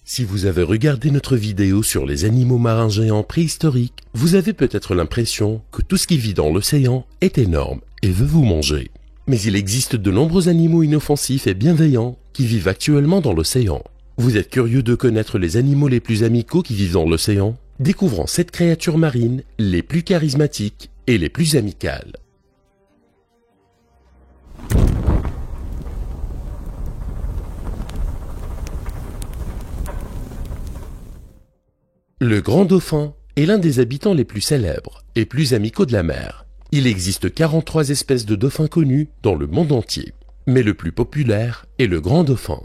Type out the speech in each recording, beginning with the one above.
Si vous avez regardé notre vidéo sur les animaux marins géants préhistoriques, vous avez peut-être l'impression que tout ce qui vit dans l'océan est énorme et veut vous manger. Mais il existe de nombreux animaux inoffensifs et bienveillants qui vivent actuellement dans l'océan. Vous êtes curieux de connaître les animaux les plus amicaux qui vivent dans l'océan? Découvrons 7 créatures marines les plus charismatiques et les plus amicales. Le grand dauphin est l'un des habitants les plus célèbres et plus amicaux de la mer. Il existe 43 espèces de dauphins connues dans le monde entier, mais le plus populaire est le grand dauphin.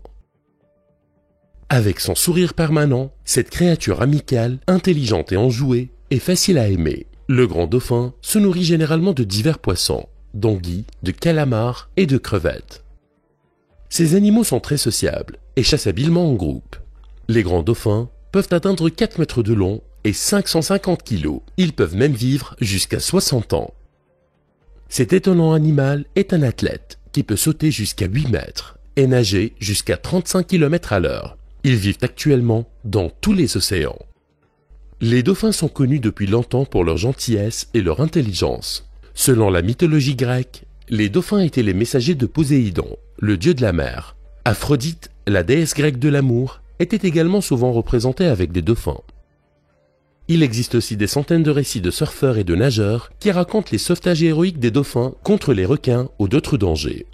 Avec son sourire permanent, cette créature amicale, intelligente et enjouée est facile à aimer. Le grand dauphin se nourrit généralement de divers poissons, d'anguilles, de calamars et de crevettes. Ces animaux sont très sociables et chassent habilement en groupe. Les grands dauphins peuvent atteindre 4 mètres de long et 550 kg. Ils peuvent même vivre jusqu'à 60 ans. Cet étonnant animal est un athlète qui peut sauter jusqu'à 8 mètres et nager jusqu'à 35 km à l'heure. Ils vivent actuellement dans tous les océans. Les dauphins sont connus depuis longtemps pour leur gentillesse et leur intelligence. Selon la mythologie grecque, les dauphins étaient les messagers de Poséidon, le dieu de la mer. Aphrodite, la déesse grecque de l'amour, était également souvent représentée avec des dauphins. Il existe aussi des centaines de récits de surfeurs et de nageurs qui racontent les sauvetages héroïques des dauphins contre les requins ou d'autres dangers.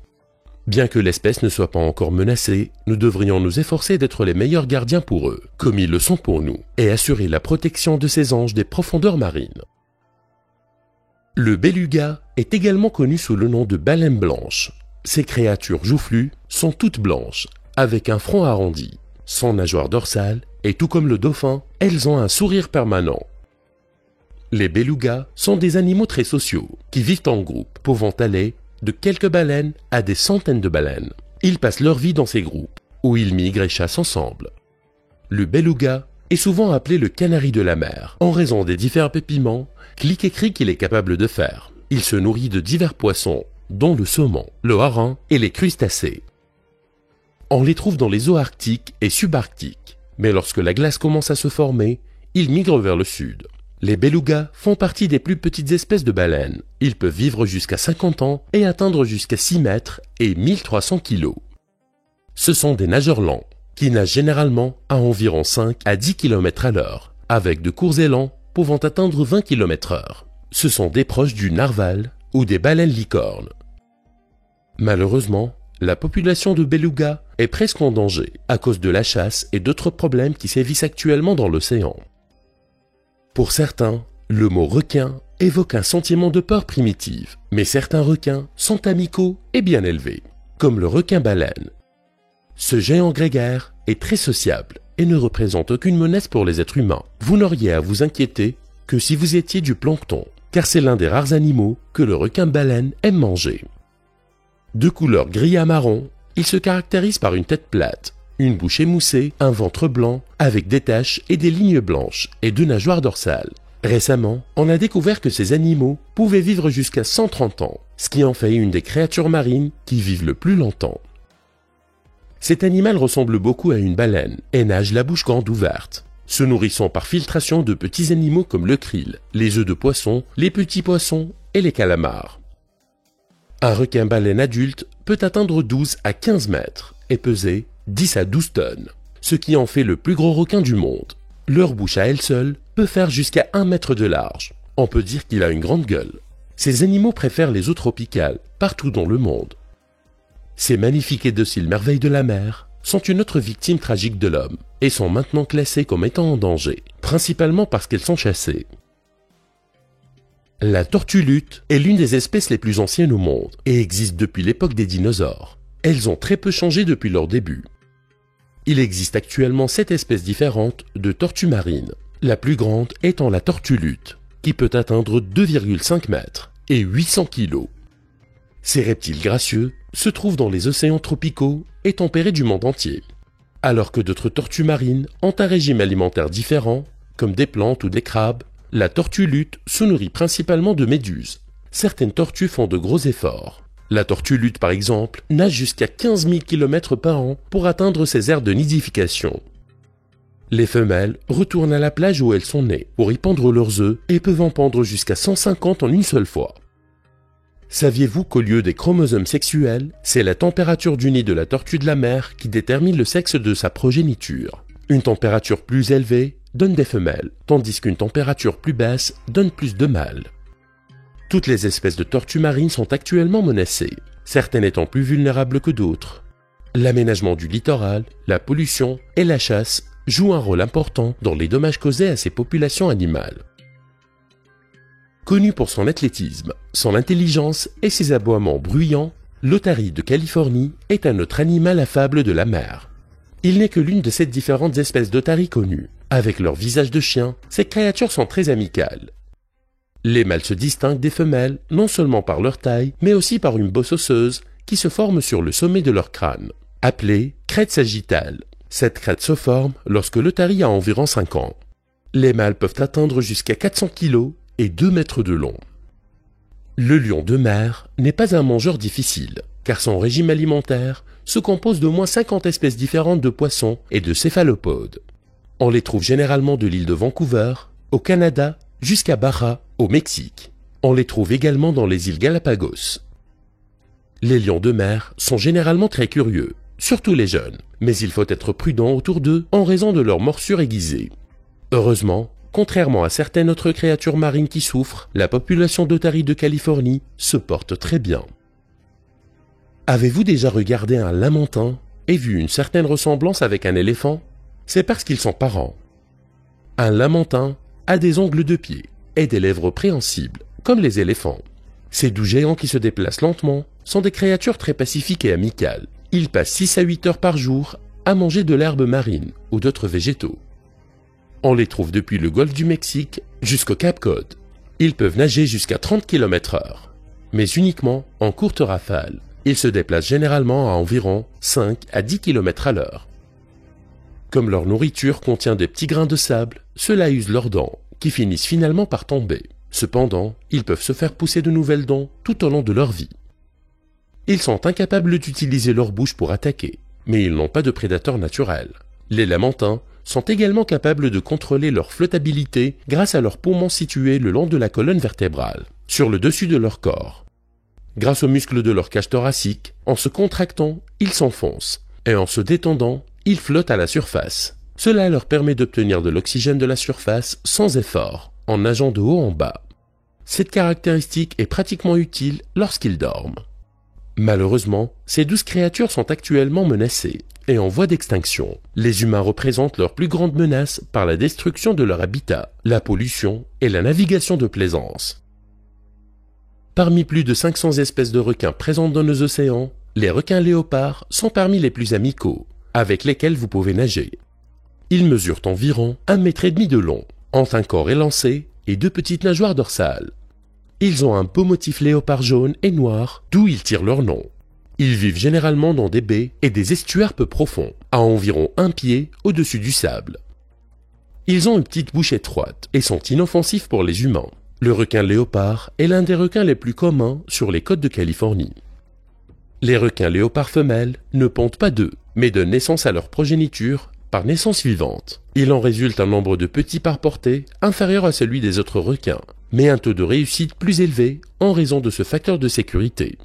Bien que l'espèce ne soit pas encore menacée, nous devrions nous efforcer d'être les meilleurs gardiens pour eux, comme ils le sont pour nous, et assurer la protection de ces anges des profondeurs marines. Le beluga est également connu sous le nom de baleine blanche. Ces créatures joufflues sont toutes blanches, avec un front arrondi, sans nageoire dorsale, et tout comme le dauphin, elles ont un sourire permanent. Les belugas sont des animaux très sociaux, qui vivent en groupe, pouvant aller de quelques baleines à des centaines de baleines. Ils passent leur vie dans ces groupes, où ils migrent et chassent ensemble. Le beluga est souvent appelé le canari de la mer, en raison des divers pépiments, clics et cris qu'il est capable de faire. Il se nourrit de divers poissons, dont le saumon, le hareng et les crustacés. On les trouve dans les eaux arctiques et subarctiques, mais lorsque la glace commence à se former, ils migrent vers le sud. Les belugas font partie des plus petites espèces de baleines. Ils peuvent vivre jusqu'à 50 ans et atteindre jusqu'à 6 mètres et 1300 kg. Ce sont des nageurs lents, qui nagent généralement à environ 5 à 10 km à l'heure, avec de courts élans pouvant atteindre 20 km/h. Ce sont des proches du narwal ou des baleines licornes. Malheureusement, la population de belugas est presque en danger à cause de la chasse et d'autres problèmes qui sévissent actuellement dans l'océan. Pour certains, le mot requin évoque un sentiment de peur primitive, mais certains requins sont amicaux et bien élevés, comme le requin-baleine. Ce géant grégaire est très sociable et ne représente aucune menace pour les êtres humains. Vous n'auriez à vous inquiéter que si vous étiez du plancton, car c'est l'un des rares animaux que le requin-baleine aime manger. De couleur gris à marron, il se caractérise par une tête plate, une bouche émoussée, un ventre blanc, avec des taches et des lignes blanches et 2 nageoires dorsales. Récemment, on a découvert que ces animaux pouvaient vivre jusqu'à 130 ans, ce qui en fait une des créatures marines qui vivent le plus longtemps. Cet animal ressemble beaucoup à une baleine et nage la bouche grande ouverte, se nourrissant par filtration de petits animaux comme le krill, les œufs de poisson, les petits poissons et les calamars. Un requin-baleine adulte peut atteindre 12 à 15 mètres et peser 10 à 12 tonnes, ce qui en fait le plus gros requin du monde. Leur bouche à elle seule peut faire jusqu'à 1 mètre de large. On peut dire qu'il a une grande gueule. Ces animaux préfèrent les eaux tropicales partout dans le monde. Ces magnifiques et dociles merveilles de la mer sont une autre victime tragique de l'homme et sont maintenant classées comme étant en danger, principalement parce qu'elles sont chassées. La tortue luth est l'une des espèces les plus anciennes au monde et existe depuis l'époque des dinosaures. Elles ont très peu changé depuis leur début. Il existe actuellement 7 espèces différentes de tortues marines, la plus grande étant la tortue luth, qui peut atteindre 2,5 mètres et 800 kg. Ces reptiles gracieux se trouvent dans les océans tropicaux et tempérés du monde entier, alors que d'autres tortues marines ont un régime alimentaire différent, comme des plantes ou des crabes. La tortue luth se nourrit principalement de méduses. Certaines tortues font de gros efforts. La tortue luth, par exemple, nage jusqu'à 15 000 km par an pour atteindre ses aires de nidification. Les femelles retournent à la plage où elles sont nées pour y pondre leurs œufs et peuvent en pondre jusqu'à 150 en une seule fois. Saviez-vous qu'au lieu des chromosomes sexuels, c'est la température du nid de la tortue de la mer qui détermine le sexe de sa progéniture? Une température plus élevée donne des femelles, tandis qu'une température plus basse donne plus de mâles. Toutes les espèces de tortues marines sont actuellement menacées, certaines étant plus vulnérables que d'autres. L'aménagement du littoral, la pollution et la chasse jouent un rôle important dans les dommages causés à ces populations animales. Connu pour son athlétisme, son intelligence et ses aboiements bruyants, l'otarie de Californie est un autre animal affable de la mer. Il n'est que l'une de ces différentes espèces d'otaries connues. Avec leur visage de chien, ces créatures sont très amicales. Les mâles se distinguent des femelles non seulement par leur taille, mais aussi par une bosse osseuse qui se forme sur le sommet de leur crâne, appelée crête sagittale. Cette crête se forme lorsque l'otarie a environ 5 ans. Les mâles peuvent atteindre jusqu'à 400 kg et 2 mètres de long. Le lion de mer n'est pas un mangeur difficile, car son régime alimentaire se compose d'au moins 50 espèces différentes de poissons et de céphalopodes. On les trouve généralement de l'île de Vancouver, au Canada, jusqu'à Baja, au Mexique. On les trouve également dans les îles Galapagos. Les lions de mer sont généralement très curieux, surtout les jeunes, mais il faut être prudent autour d'eux en raison de leur morsure aiguisée. Heureusement, contrairement à certaines autres créatures marines qui souffrent, la population d'otaries de Californie se porte très bien. Avez-vous déjà regardé un lamantin et vu une certaine ressemblance avec un éléphant? C'est parce qu'ils sont parents. Un lamantin a des ongles de pied et des lèvres préhensibles, comme les éléphants. Ces doux géants qui se déplacent lentement sont des créatures très pacifiques et amicales. Ils passent 6 à 8 heures par jour à manger de l'herbe marine ou d'autres végétaux. On les trouve depuis le golfe du Mexique jusqu'au Cap Cod. Ils peuvent nager jusqu'à 30 km/h, mais uniquement en courte rafale. Ils se déplacent généralement à environ 5 à 10 km/h. Comme leur nourriture contient des petits grains de sable, cela use leurs dents, qui finissent finalement par tomber. Cependant, ils peuvent se faire pousser de nouvelles dents tout au long de leur vie. Ils sont incapables d'utiliser leur bouche pour attaquer, mais ils n'ont pas de prédateurs naturels. Les lamantins sont également capables de contrôler leur flottabilité grâce à leurs poumons situés le long de la colonne vertébrale, sur le dessus de leur corps. Grâce aux muscles de leur cage thoracique, en se contractant, ils s'enfoncent, et en se détendant, ils flottent à la surface. Cela leur permet d'obtenir de l'oxygène de la surface sans effort, en nageant de haut en bas. Cette caractéristique est pratiquement utile lorsqu'ils dorment. Malheureusement, ces 12 créatures sont actuellement menacées et en voie d'extinction. Les humains représentent leur plus grande menace par la destruction de leur habitat, la pollution et la navigation de plaisance. Parmi plus de 500 espèces de requins présentes dans nos océans, les requins léopards sont parmi les plus amicaux, avec lesquels vous pouvez nager. Ils mesurent environ 1,5 m de long, ont un corps élancé et 2 petites nageoires dorsales. Ils ont un beau motif léopard jaune et noir, d'où ils tirent leur nom. Ils vivent généralement dans des baies et des estuaires peu profonds, à environ 1 pied au-dessus du sable. Ils ont une petite bouche étroite et sont inoffensifs pour les humains. Le requin léopard est l'un des requins les plus communs sur les côtes de Californie. Les requins léopards femelles ne pondent pas d'œufs, mais donnent naissance à leur progéniture par naissance vivante. Il en résulte un nombre de petits par portée inférieur à celui des autres requins, mais un taux de réussite plus élevé en raison de ce facteur de sécurité.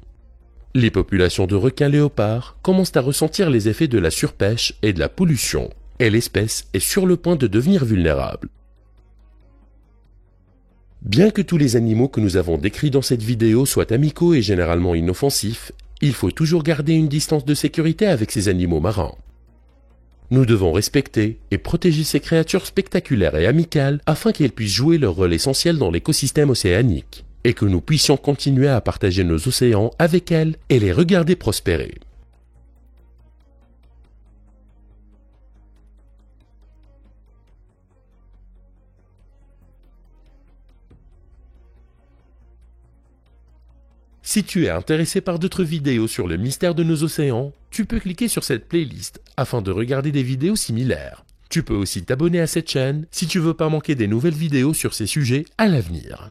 Les populations de requins léopards commencent à ressentir les effets de la surpêche et de la pollution, et l'espèce est sur le point de devenir vulnérable. Bien que tous les animaux que nous avons décrits dans cette vidéo soient amicaux et généralement inoffensifs, il faut toujours garder une distance de sécurité avec ces animaux marins. Nous devons respecter et protéger ces créatures spectaculaires et amicales afin qu'elles puissent jouer leur rôle essentiel dans l'écosystème océanique et que nous puissions continuer à partager nos océans avec elles et les regarder prospérer. Si tu es intéressé par d'autres vidéos sur le mystère de nos océans, tu peux cliquer sur cette playlist afin de regarder des vidéos similaires. Tu peux aussi t'abonner à cette chaîne si tu veux pas manquer des nouvelles vidéos sur ces sujets à l'avenir.